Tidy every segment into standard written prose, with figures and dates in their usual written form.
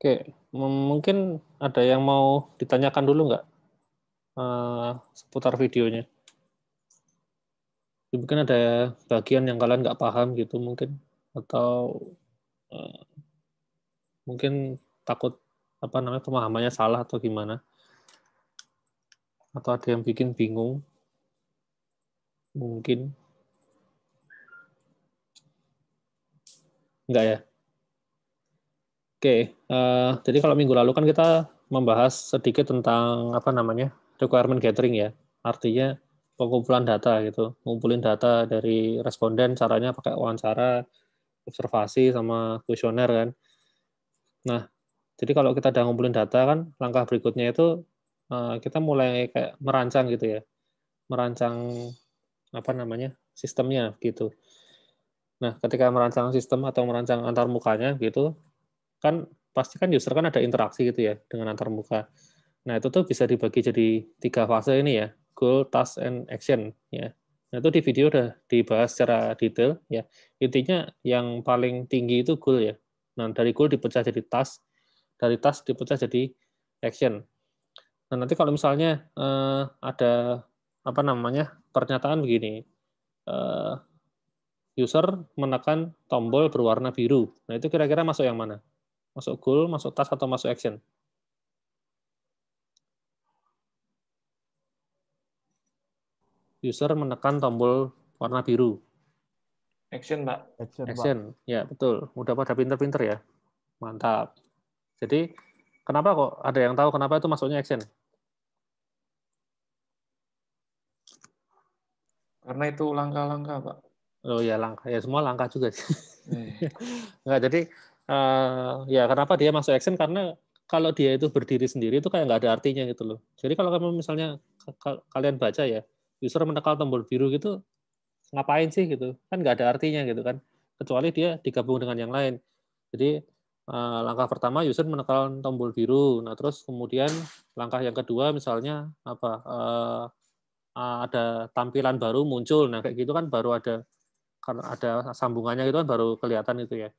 Oke, mungkin ada yang mau ditanyakan dulu nggak seputar videonya? Mungkin ada bagian yang kalian nggak paham gitu mungkin, atau eh, mungkin takut apa namanya pemahamannya salah atau gimana, atau ada yang bikin bingung mungkin nggak ya? Oke, jadi kalau minggu lalu kan kita membahas sedikit tentang apa namanya requirement gathering ya, artinya pengumpulan data gitu, ngumpulin data dari responden, caranya pakai wawancara, observasi sama kuesioner kan. Nah, jadi kalau kita udah ngumpulin data kan, langkah berikutnya itu kita mulai kayak merancang gitu ya, merancang apa namanya sistemnya gitu. Nah, ketika merancang sistem atau merancang antar mukanya gitu, kan pasti kan user kan ada interaksi gitu ya dengan antar muka. Nah, itu tuh bisa dibagi jadi 3 fase ini ya, goal, task, and action ya. Nah, itu di video udah dibahas secara detail ya. Intinya yang paling tinggi itu goal ya. Nah, dari goal dipecah jadi task, dari task dipecah jadi action. Nah, nanti kalau misalnya ada apa namanya pernyataan begini, eh, user menekan tombol berwarna biru. Nah, itu kira-kira masuk yang mana? Masuk goal, masuk task, atau masuk action? User menekan tombol warna biru. Action, Pak. Action, Pak. Action, ya betul. Udah pada pinter-pinter ya. Mantap. Jadi, kenapa kok ada yang tahu kenapa itu masuknya action? Karena itu langkah-langkah, Pak. Oh ya langkah, ya semua langkah juga. Eh, Nggak, jadi ya kenapa dia masuk action? Karena kalau dia itu berdiri sendiri itu kayak nggak ada artinya gitu loh. Jadi kalau kamu misalnya kalian baca ya, user menekan tombol biru gitu, ngapain sih gitu? Kan nggak ada artinya gitu kan. Kecuali dia digabung dengan yang lain. Jadi langkah pertama user menekan tombol biru. Nah terus kemudian langkah yang kedua misalnya apa? Ada tampilan baru muncul. Nah kayak gitu kan baru ada karena ada sambungannya gitu kan baru kelihatan itu ya.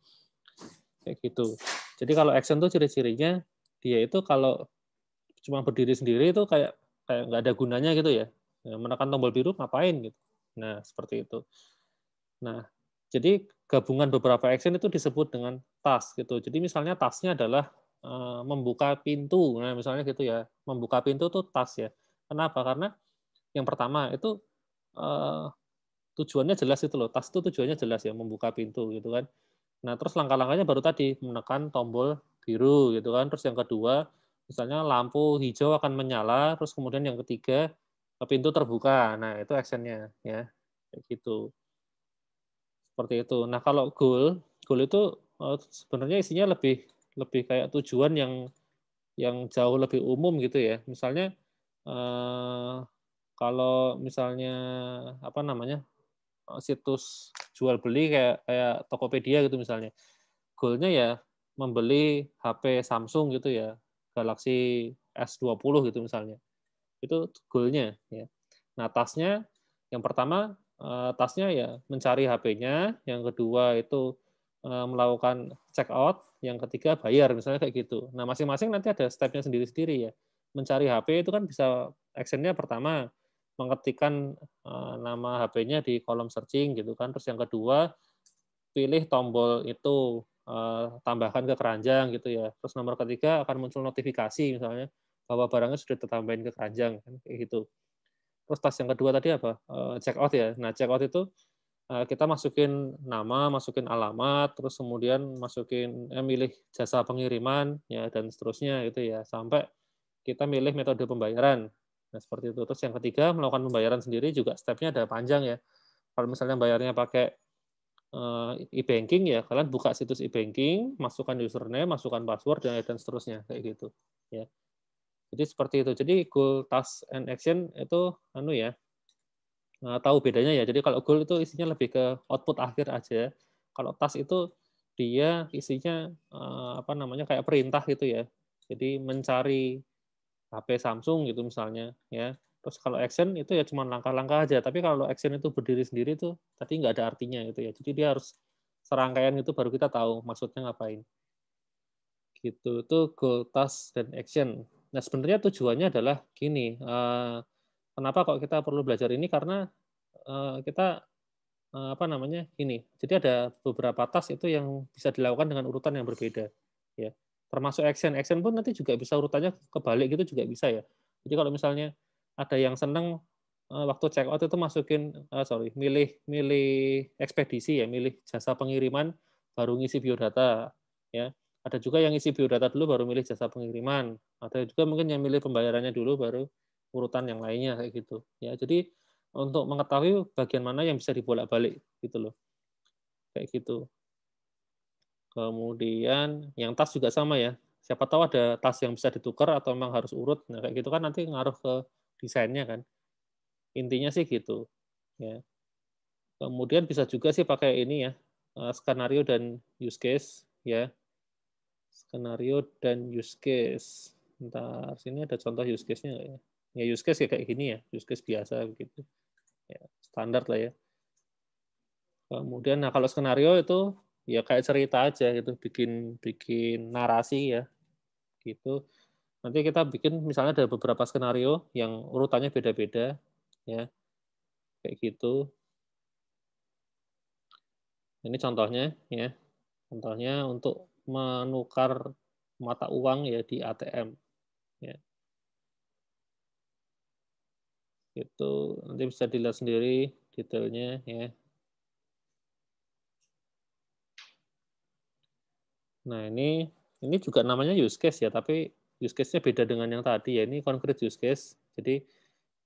Kayak gitu. Jadi kalau action tuh ciri-cirinya dia itu kalau cuma berdiri sendiri itu kayak kayak nggak ada gunanya gitu ya. Menekan tombol biru ngapain gitu. Nah, seperti itu. Nah, jadi gabungan beberapa action itu disebut dengan task gitu. Jadi misalnya tasknya adalah membuka pintu. Nah, misalnya gitu ya. Membuka pintu tuh task ya. Kenapa? Karena yang pertama itu eh, tujuannya jelas itu loh. Task itu tujuannya jelas ya, membuka pintu gitu kan. Nah, terus langkah-langkahnya baru tadi menekan tombol biru gitu kan. Terus yang kedua, misalnya lampu hijau akan menyala, terus kemudian yang ketiga pintu terbuka. Nah, itu actionnya ya. Kayak gitu. Seperti itu. Nah, kalau goal itu sebenarnya isinya lebih lebih kayak tujuan yang jauh lebih umum gitu ya. Misalnya kalau misalnya apa namanya situs jual beli kayak kayak Tokopedia gitu misalnya, goalnya ya membeli HP Samsung gitu ya, Galaxy S20 gitu misalnya. Itu goalnya ya. Nah, tasnya yang pertama tasnya ya mencari HP-nya, yang kedua itu melakukan check out, yang ketiga bayar misalnya kayak gitu. Nah, masing-masing nanti ada stepnya sendiri-sendiri ya. Mencari HP itu kan bisa actionnya pertama mengetikkan nama HP-nya di kolom searching gitu kan. Terus yang kedua pilih tombol itu tambahkan ke keranjang gitu ya. Terus nomor ketiga akan muncul notifikasi misalnya bahwa barangnya sudah ditambahin ke keranjang kan kayak gitu. Terus tas yang kedua tadi apa? Check out ya. Nah, check out itu kita masukin nama, masukin alamat, terus kemudian masukin milih jasa pengiriman ya dan seterusnya gitu ya sampai kita milih metode pembayaran. Nah, seperti itu. Terus yang ketiga melakukan pembayaran sendiri juga stepnya ada panjang ya. Kalau misalnya bayarnya pakai e-banking ya kalian buka situs e-banking, masukkan username, masukkan password dan seterusnya kayak gitu ya. Jadi seperti itu. Jadi goal, task, and action itu anu ya tahu bedanya ya. Jadi kalau goal itu isinya lebih ke output akhir aja. Kalau task itu dia isinya apa namanya kayak perintah gitu ya. Jadi mencari HP Samsung gitu misalnya ya. Terus kalau action itu ya cuma langkah-langkah aja. Tapi kalau action itu berdiri sendiri tuh tadi nggak ada artinya gitu ya. Jadi dia harus serangkaian itu baru kita tahu maksudnya ngapain. Gitu. Itu goal, task, dan action. Nah, sebenarnya tujuannya adalah gini, kenapa kok kita perlu belajar ini, karena, kita, apa namanya, gini, jadi ada beberapa task itu yang bisa dilakukan dengan urutan yang berbeda, ya. Termasuk action. Action pun nanti juga bisa urutannya kebalik gitu juga bisa ya. Jadi kalau misalnya ada yang seneng, waktu check out itu masukin milih milih ekspedisi ya, milih jasa pengiriman, baru ngisi biodata, ya. Ada juga yang isi biodata dulu baru milih jasa pengiriman, ada juga mungkin yang milih pembayarannya dulu baru urutan yang lainnya, kayak gitu, ya. Jadi untuk mengetahui bagian mana yang bisa dibolak-balik gitu loh, kayak gitu. Kemudian yang tas juga sama ya, siapa tahu ada tas yang bisa ditukar atau memang harus urut, nah kayak gitu kan nanti ngaruh ke desainnya kan, intinya sih gitu, ya. Kemudian bisa juga sih pakai ini ya, skenario dan use case, ya. Skenario dan use case. Bentar, sini ada contoh use case-nya nggak ya? Ya use case ya kayak gini ya, use case biasa begitu. Ya, standar lah ya. Kemudian, nah kalau skenario itu ya kayak cerita aja gitu, bikin bikin narasi ya, gitu. Nanti kita bikin misalnya ada beberapa skenario yang urutannya beda-beda, ya, kayak gitu. Ini contohnya ya, contohnya untuk menukar mata uang ya di ATM, ya. Itu nanti bisa dilihat sendiri detailnya ya. Nah, ini juga namanya use case ya, tapi use case-nya beda dengan yang tadi ya. Ini concrete use case. Jadi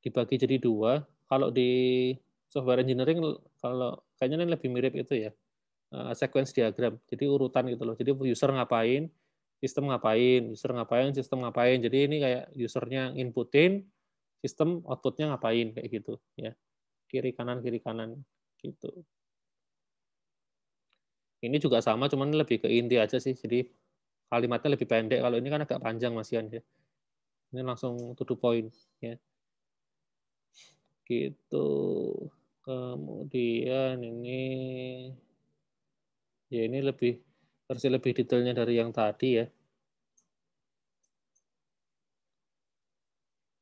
dibagi jadi dua. Kalau di software engineering kalau kayaknya ini lebih mirip itu ya. Sequence diagram. Jadi urutan gitu loh. Jadi user ngapain, sistem ngapain, user ngapain, sistem ngapain. Jadi ini kayak usernya inputin, sistem output-nya ngapain kayak gitu ya. Kiri kanan gitu. Ini juga sama, cuman lebih ke inti aja sih. Jadi kalimatnya lebih pendek. Kalau ini kan agak panjang Mas Ian ya. Ini langsung to the point ya. Gitu. Kemudian ini ya ini versi lebih detailnya dari yang tadi ya.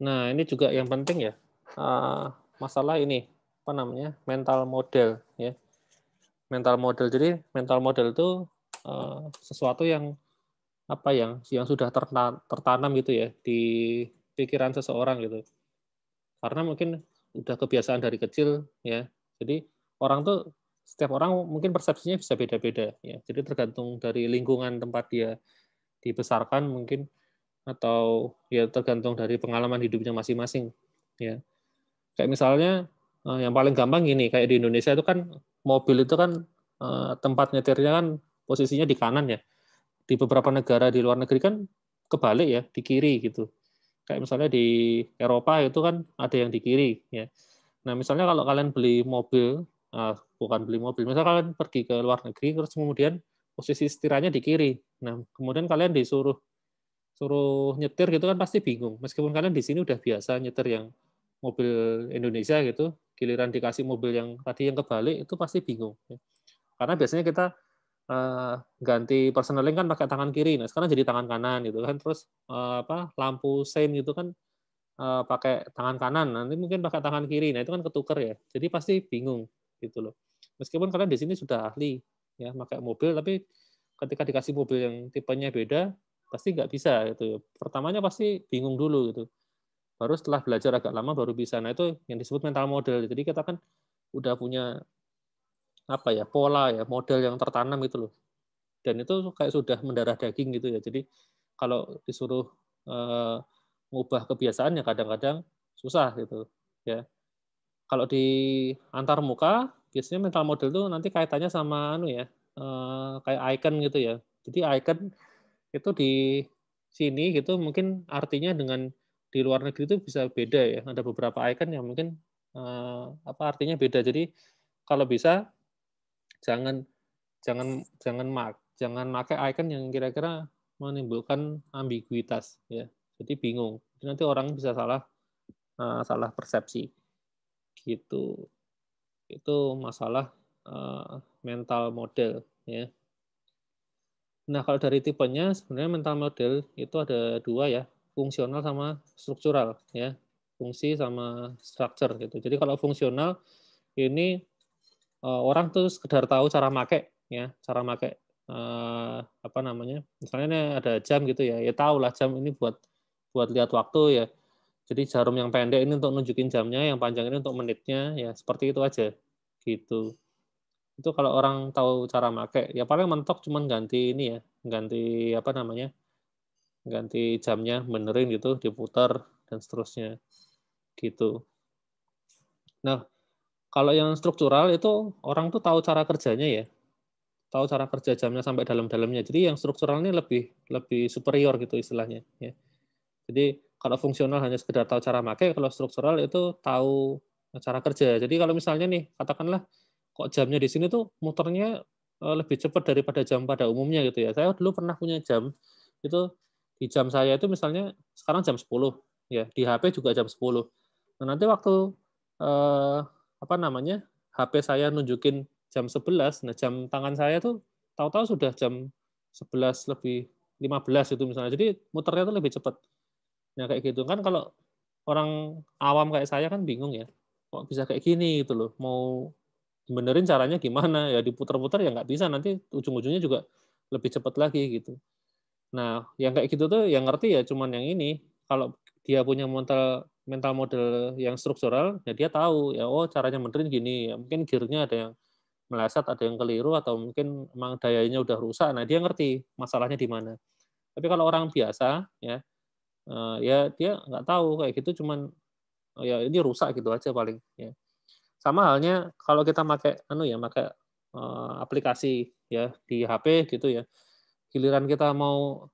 Nah, ini juga yang penting ya. Masalah ini apa namanya? Mental model ya. Mental model. Jadi mental model itu sesuatu yang apa yang sudah tertanam gitu ya di pikiran seseorang gitu. Karena mungkin udah kebiasaan dari kecil ya. Jadi setiap orang mungkin persepsinya bisa beda-beda ya. Jadi tergantung dari lingkungan tempat dia dibesarkan mungkin atau ya tergantung dari pengalaman hidupnya masing-masing ya. Kayak misalnya yang paling gampang gini, kayak di Indonesia itu kan mobil itu kan tempat nyetirnya kan posisinya di kanan ya. Di beberapa negara di luar negeri kan kebalik ya, di kiri gitu. Kayak misalnya di Eropa itu kan ada yang di kiri ya. Nah, misalnya kalau kalian beli mobil, bukan beli mobil, misalnya kalian pergi ke luar negeri terus kemudian posisi setirnya di kiri. Nah, kemudian kalian disuruh suruh nyetir gitu kan pasti bingung. Meskipun kalian di sini udah biasa nyetir yang mobil Indonesia gitu, giliran dikasih mobil yang tadi yang kebalik itu pasti bingung. Ya. Karena biasanya kita ganti personeling kan pakai tangan kiri, nah sekarang jadi tangan kanan gitu kan, terus lampu sein gitu kan pakai tangan kanan, nanti mungkin pakai tangan kiri, nah itu kan ketuker ya, jadi pasti bingung gitu loh. Meskipun kalian di sini sudah ahli ya pakai mobil, tapi ketika dikasih mobil yang tipenya beda, pasti nggak bisa gitu. Pertamanya pasti bingung dulu gitu. Baru setelah belajar agak lama baru bisa. Nah itu yang disebut mental model. Jadi kita kan udah punya apa ya pola ya model yang tertanam itu loh. Dan itu kayak sudah mendarah daging gitu ya. Jadi kalau disuruh ngubah kebiasaan ya kadang-kadang susah gitu ya. Kalau di antar muka biasanya mental model tuh nanti kaitannya sama anu ya kayak icon gitu ya. Jadi icon itu di sini gitu mungkin artinya dengan di luar negeri itu bisa beda ya. Ada beberapa icon yang mungkin artinya beda. Jadi kalau bisa jangan jangan pakai icon yang kira-kira menimbulkan ambiguitas ya. Jadi bingung. Jadi nanti orang bisa salah persepsi gitu. Itu masalah mental model ya. Nah, kalau dari tipenya sebenarnya mental model itu ada 2 ya, fungsional sama struktural ya, fungsi sama structure gitu. Jadi kalau fungsional ini, orang tuh sekedar tahu cara make ya, cara make, apa namanya, misalnya nih ada jam gitu ya, ya tahulah jam ini buat lihat waktu ya. Jadi jarum yang pendek ini untuk nunjukin jamnya, yang panjang ini untuk menitnya, ya seperti itu aja, gitu. Itu kalau orang tahu cara make, ya paling mentok cuman ganti ini ya, ganti apa namanya, ganti jamnya, benerin gitu, diputar dan seterusnya, gitu. Nah, kalau yang struktural itu orang tuh tahu cara kerjanya ya, tahu cara kerja jamnya sampai dalam-dalamnya. Jadi yang struktural ini lebih lebih superior gitu istilahnya, ya. Jadi kalau fungsional hanya sekedar tahu cara make, kalau struktural itu tahu cara kerja. Jadi kalau misalnya nih, katakanlah kok jamnya di sini tuh muternya, lebih cepat daripada jam pada umumnya gitu ya. Saya dulu pernah punya jam, itu di jam saya itu misalnya sekarang jam 10 ya, di HP juga jam 10. Nah, nanti waktu, eee, apa namanya, HP saya nunjukin jam 11, nah jam tangan saya tuh tahu-tahu sudah jam 11 lebih 15 gitu misalnya. Jadi muternya tuh lebih cepat. Nah, kayak gitu kan kalau orang awam kayak saya kan bingung ya, kok bisa kayak gini gitu loh, mau benerin caranya gimana, ya diputer-puter ya nggak bisa, nanti ujung-ujungnya juga lebih cepat lagi gitu. Nah, yang kayak gitu tuh yang ngerti ya cuman yang ini, kalau dia punya mental mental model yang struktural, ya dia tahu, ya oh caranya benerin gini, ya mungkin gear-nya ada yang meleset, ada yang keliru, atau mungkin emang dayanya udah rusak, nah dia ngerti masalahnya di mana. Tapi kalau orang biasa ya, ya dia nggak tahu, kayak gitu cuman, oh ya ini rusak gitu aja paling, ya. Sama halnya kalau kita make anu ya, make, aplikasi ya di HP gitu ya, giliran kita mau,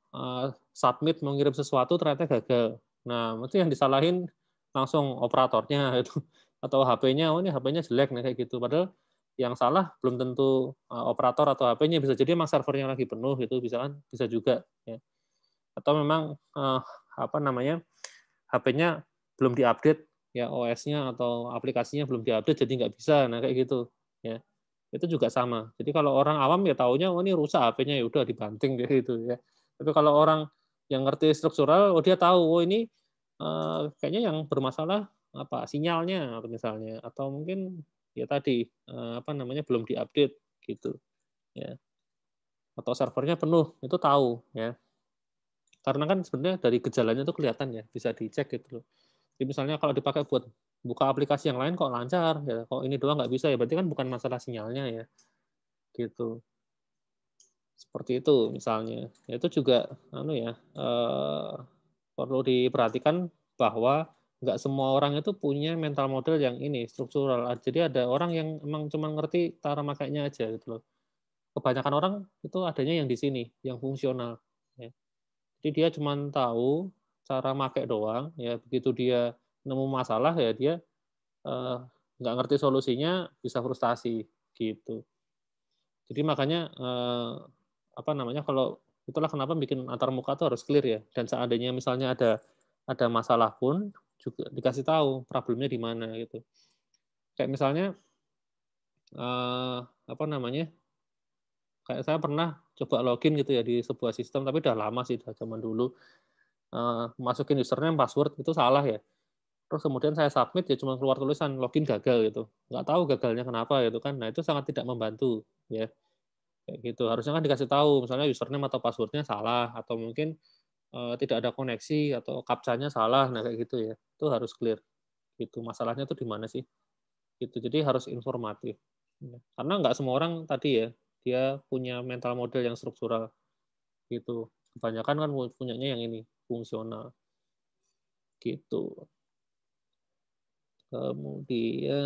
submit, mau ngirim sesuatu ternyata gagal. Nah, itu yang disalahin langsung operatornya itu, atau HP-nya, "Oh ini HP-nya jelek," nah kayak gitu. Padahal yang salah belum tentu, operator atau HP-nya, bisa jadi emang servernya lagi penuh gitu, bisa kan, bisa juga ya. Atau memang, apa namanya, HP-nya belum diupdate ya, OS-nya atau aplikasinya belum diupdate jadi nggak bisa, nah kayak gitu, ya. Itu juga sama. Jadi kalau orang awam ya taunya, "Oh ini rusak HP-nya," ya udah dibanting kayak gitu ya. Tapi kalau orang yang ngerti struktural, oh dia tahu, oh ini, kayaknya yang bermasalah apa, sinyalnya atau misalnya, atau mungkin ya tadi, apa namanya, belum diupdate gitu, ya. Atau servernya penuh, itu tahu ya. Karena kan sebenarnya dari gejalanya itu kelihatan ya, bisa dicek gitu loh. Jadi misalnya kalau dipakai buat buka aplikasi yang lain kok lancar ya, kok ini doang nggak bisa ya, berarti kan bukan masalah sinyalnya ya, gitu. Seperti itu misalnya. Ya itu juga anu ya, perlu diperhatikan bahwa nggak semua orang itu punya mental model yang ini, struktural. Jadi ada orang yang emang cuma ngerti cara makainya aja gitu loh. Kebanyakan orang itu adanya yang di sini, yang fungsional, ya. Jadi dia cuma tahu cara make doang, ya begitu dia nemu masalah ya dia, eee, nggak ngerti solusinya, bisa frustasi, gitu. Jadi makanya, apa namanya, kalau itulah kenapa bikin antar muka tuh harus clear ya, dan seandainya misalnya ada masalah pun juga dikasih tahu problemnya di mana gitu. Kayak misalnya, apa namanya, kayak saya pernah coba login gitu ya di sebuah sistem, tapi udah lama sih, udah zaman dulu, masukin username, password itu salah ya. Terus kemudian saya submit ya cuma keluar tulisan login gagal gitu, nggak tahu gagalnya kenapa gitu kan. Nah itu sangat tidak membantu ya, kayak gitu. Harusnya kan dikasih tahu misalnya username atau password-nya salah, atau mungkin, tidak ada koneksi atau captcha-nya salah, nah kayak gitu ya. Itu harus clear gitu, masalahnya tuh di mana sih, gitu. Jadi harus informatif, ya. Karena nggak semua orang tadi ya, dia punya mental model yang struktural gitu. Kebanyakan kan punyanya yang ini, fungsional, gitu. Kemudian,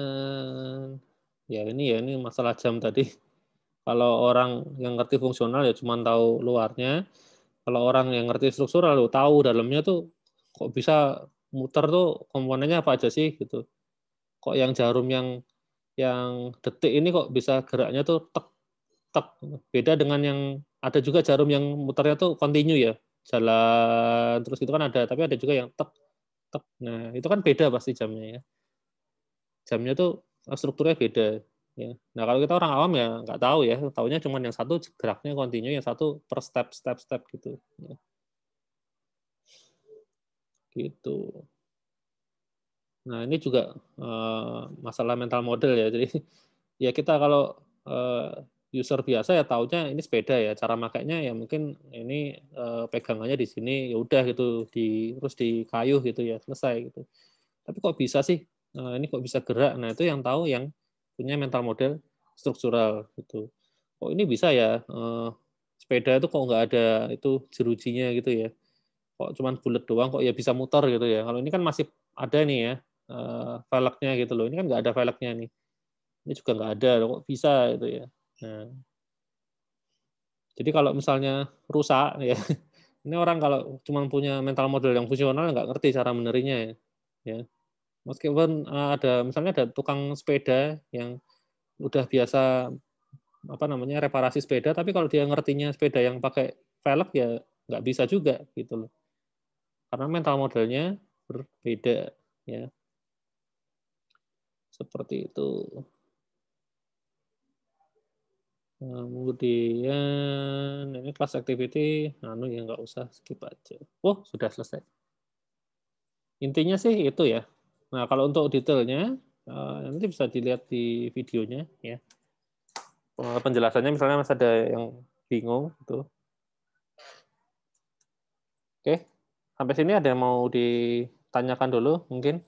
ya ini masalah jam tadi. Kalau orang yang ngerti fungsional ya cuman tahu luarnya, kalau orang yang ngerti struktural tahu dalamnya tuh kok bisa muter tuh komponennya apa aja sih gitu. Kok yang jarum yang detik ini kok bisa geraknya tuh tek tek, beda dengan yang ada juga jarum yang muternya tuh continue ya, jalan terus gitu kan ada, tapi ada juga yang tek tek. Nah, itu kan beda pasti jamnya ya. Jamnya tuh, strukturnya beda. Ya. Nah kalau kita orang awam ya nggak tahu ya, taunya cuma yang satu geraknya continue, yang satu per step gitu. Ya. Gitu. Nah ini juga masalah mental model ya. Jadi ya kita kalau user biasa ya taunya ini sepeda ya, cara makainya ya mungkin ini pegangannya di sini ya udah gitu, terus dikayuh gitu ya selesai gitu. Tapi kok bisa sih ini kok bisa gerak? Nah itu yang tahu yang punya mental model struktural gitu. Kok ini bisa ya sepeda itu kok nggak ada itu jerujinya gitu ya? Kok cuman bulat doang kok ya bisa muter gitu ya? Kalau ini kan masih ada nih ya velgnya gitu loh. Ini kan nggak ada velgnya nih. Ini juga nggak ada, kok bisa gitu ya. Nah, jadi kalau misalnya rusak ya, ini orang kalau cuma punya mental model yang fungsional nggak ngerti cara benerinya ya. Ya. Meskipun misalnya ada tukang sepeda yang udah biasa apa namanya reparasi sepeda, tapi kalau dia ngertinya sepeda yang pakai velg ya nggak bisa juga gitu loh. Karena mental modelnya berbeda ya. Seperti itu. Kemudian ini kelas activity, ya nggak usah skip aja. Oh, sudah selesai. Intinya sih itu ya. Nah, kalau untuk detailnya nanti bisa dilihat di videonya ya. Penjelasannya misalnya masih ada yang bingung itu. Oke, sampai sini ada yang mau ditanyakan dulu mungkin?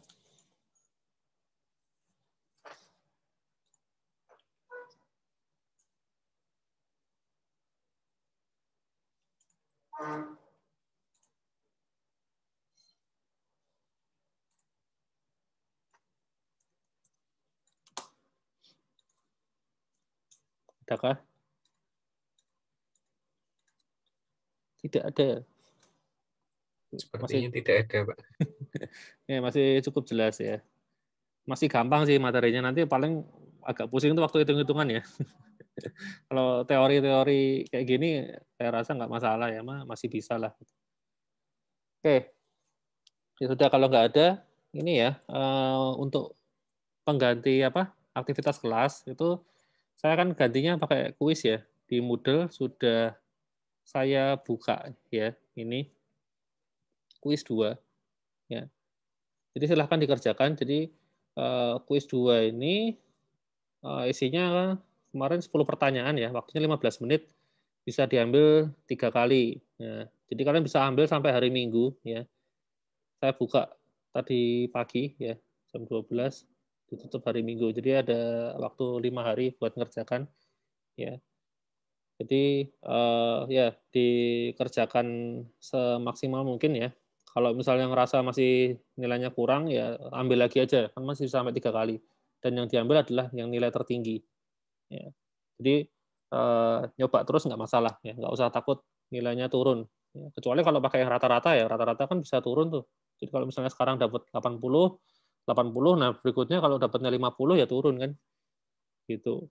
Adakah? Tidak ada. Sepertinya Masih tidak ada, Pak. ya masih cukup jelas ya. Masih gampang sih materinya, nanti paling agak pusing itu waktu hitung-hitungan ya. Kalau teori-teori kayak gini saya rasa nggak masalah ya, masih bisa lah. Oke, ya sudah kalau nggak ada ini ya untuk pengganti apa aktivitas kelas itu saya kan gantinya pakai kuis ya. Di Moodle sudah saya buka ya ini kuis 2 ya. Jadi silahkan dikerjakan. Jadi kuis 2 ini isinya kemarin 10 pertanyaan ya, waktunya 15 menit, bisa diambil 3 kali. Ya, jadi kalian bisa ambil sampai hari Minggu ya. Saya buka tadi pagi ya, jam 12, ditutup hari Minggu. Jadi ada waktu 5 hari buat ngerjakan ya. Jadi ya dikerjakan semaksimal mungkin ya. Kalau misalnya ngerasa masih nilainya kurang ya ambil lagi aja, kan masih sampai 3 kali. Dan yang diambil adalah yang nilai tertinggi. Ya. Jadi nyoba terus nggak masalah ya, nggak usah takut nilainya turun. Ya, kecuali kalau pakai yang rata-rata ya, rata-rata kan bisa turun tuh. Jadi kalau misalnya sekarang dapat 80, nah berikutnya kalau dapatnya 50 ya turun kan, gitu.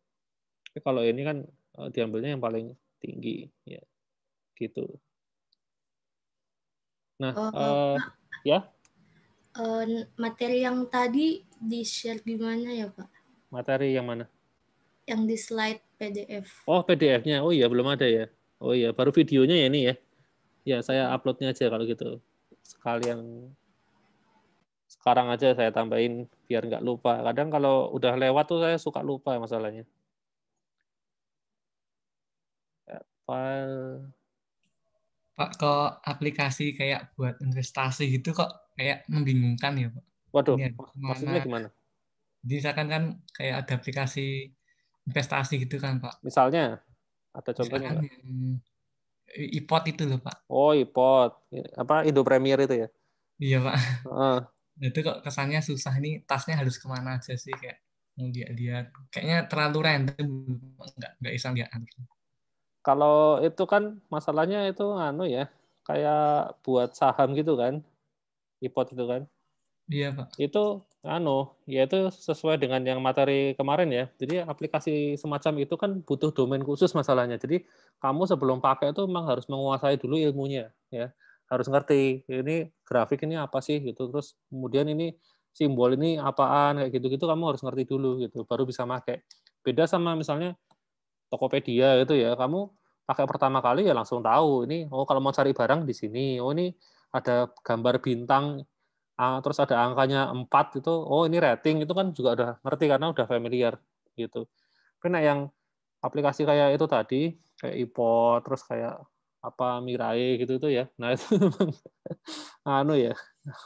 Tapi kalau ini kan diambilnya yang paling tinggi, ya gitu. Nah, Pak, ya materi yang tadi di-share di mana ya, Pak? materi yang mana? Yang di slide PDF. Oh, PDF-nya. Oh iya, belum ada ya. Oh iya, baru videonya ya ini ya. Ya, saya upload-nya aja kalau gitu. Sekalian sekarang aja saya tambahin biar nggak lupa. Kadang kalau udah lewat tuh saya suka lupa masalahnya. File. Pak, kok aplikasi kayak buat investasi gitu kok kayak membingungkan ya, Pak? Waduh, Ini ada kemana? maksudnya gimana? Jadi misalkan kan kayak ada aplikasi investasi gitu kan, Pak. Misalnya, ada contohnya Misalkan nggak? yang iPod itu loh, Pak. Oh, iPod. Apa, Indo Premier itu ya? Iya, Pak. Heeh. Nah, itu kok kesannya susah, ini tasnya harus kemana aja sih kayak mau lihat-lihat. Kayaknya terlalu random, nggak bisa lihat. Kalau itu kan masalahnya itu ya, kayak buat saham gitu kan, iPod itu kan. Iya, Pak. Itu ya itu sesuai dengan yang materi kemarin ya. Jadi aplikasi semacam itu kan butuh domain khusus masalahnya. Jadi kamu sebelum pakai itu memang harus menguasai dulu ilmunya ya. Harus ngerti ini grafik ini apa sih gitu. Terus kemudian ini simbol ini apaan kayak gitu-gitu kamu harus ngerti dulu gitu baru bisa pakai. Beda sama misalnya Tokopedia gitu ya, kamu pakai pertama kali ya langsung tahu ini, oh kalau mau cari barang di sini, oh ini ada gambar bintang, terus ada angkanya 4 itu, oh ini rating, itu kan juga udah ngerti karena udah familiar gitu. Tapi yang aplikasi kayak itu tadi, kayak iPod, terus kayak apa Mirai gitu itu ya, nah itu memang ya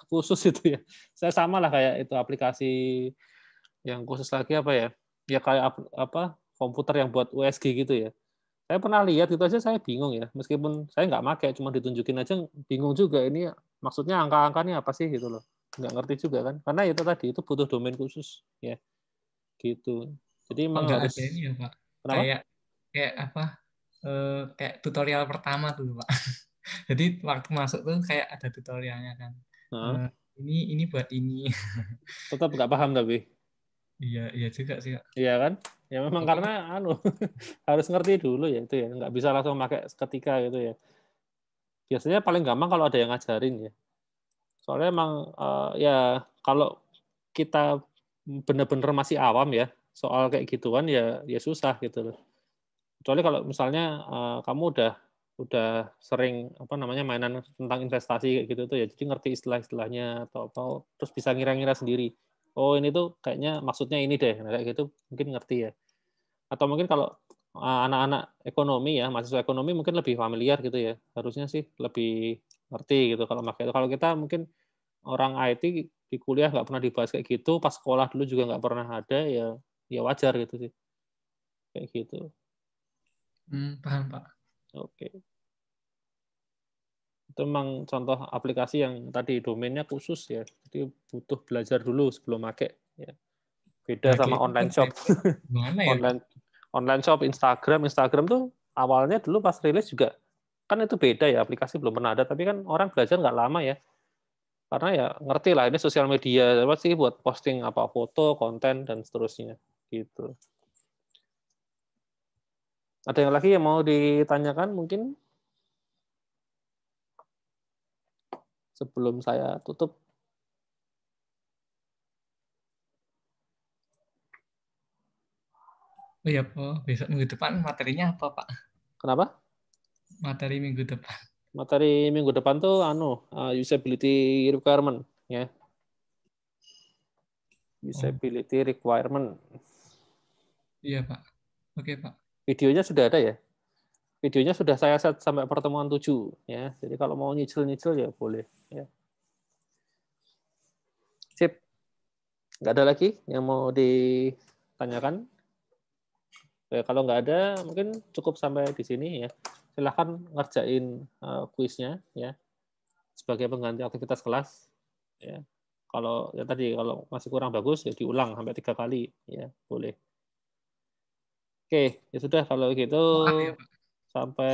khusus itu ya. Saya sama lah kayak itu aplikasi yang khusus lagi apa ya? Ya kayak apa komputer yang buat USG gitu ya. Saya pernah lihat itu aja saya bingung ya. Meskipun saya nggak pakai, cuma ditunjukin aja bingung juga ini maksudnya angka-angkanya apa sih gitu loh. Nggak ngerti juga kan. Karena itu tadi itu butuh domain khusus ya. Gitu. Jadi Kok emang nggak harus ada ini ya Pak? kenapa? Kayak apa? Kayak tutorial pertama tuh Pak. Jadi waktu masuk tuh kayak ada tutorialnya kan. Nah, Ini buat ini. tetap nggak paham tapi. Iya juga sih Pak. Iya kan? Ya memang karena harus ngerti dulu ya itu ya. Nggak bisa langsung pakai seketika gitu ya. Biasanya paling gampang kalau ada yang ngajarin ya. Soalnya emang ya kalau kita benar-benar masih awam ya soal kayak gituan ya susah gitu loh. Kecuali kalau misalnya kamu udah sering apa namanya mainan tentang investasi kayak gitu tuh ya, jadi ngerti istilah-istilahnya atau apa, terus bisa ngira-ngira sendiri. Oh ini tuh kayaknya maksudnya ini deh, nah, kayak gitu mungkin ngerti ya. Atau mungkin kalau anak-anak ekonomi ya, mahasiswa ekonomi mungkin lebih familiar gitu ya, harusnya sih lebih ngerti gitu kalau pakai itu. Kalau kita mungkin orang IT di kuliah nggak pernah dibahas kayak gitu, pas sekolah dulu juga nggak pernah ada ya wajar gitu sih, kayak gitu. Paham Pak. Oke. Itu memang contoh aplikasi yang tadi domainnya khusus ya, jadi butuh belajar dulu sebelum pakai. Ya. Beda sama online shop. Gimana ya Pak? online shop Instagram tuh awalnya dulu pas rilis juga kan itu beda ya, aplikasi belum pernah ada, tapi kan orang belajar nggak lama ya, karena ya ngerti lah ini sosial media apa sih buat posting apa foto, konten dan seterusnya gitu. Ada yang lagi yang mau ditanyakan mungkin sebelum saya tutup? Oh iya Pak, besok minggu depan materinya apa Pak? Kenapa? Materi minggu depan. Materi minggu depan tuh usability requirement ya. Usability requirement. Iya Pak. Oke Pak. Videonya sudah ada ya? Videonya sudah saya set sampai pertemuan 7 ya. Jadi kalau mau nyicil-nyicil ya boleh ya. Sip. Nggak ada lagi yang mau ditanyakan? Ya, kalau nggak ada mungkin cukup sampai di sini ya. Silahkan ngerjain kuisnya ya sebagai pengganti aktivitas kelas ya. Kalau ya tadi kalau masih kurang bagus ya diulang sampai 3 kali ya boleh. Oke, ya sudah kalau gitu Ya, Pak. sampai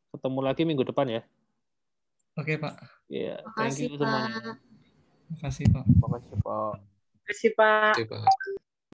ketemu lagi minggu depan ya. Oke Pak. Ya, thank Makasih you Pak. semuanya. Makasih Pak. Makasih Pak. Terima kasih Pak. Oke Pak.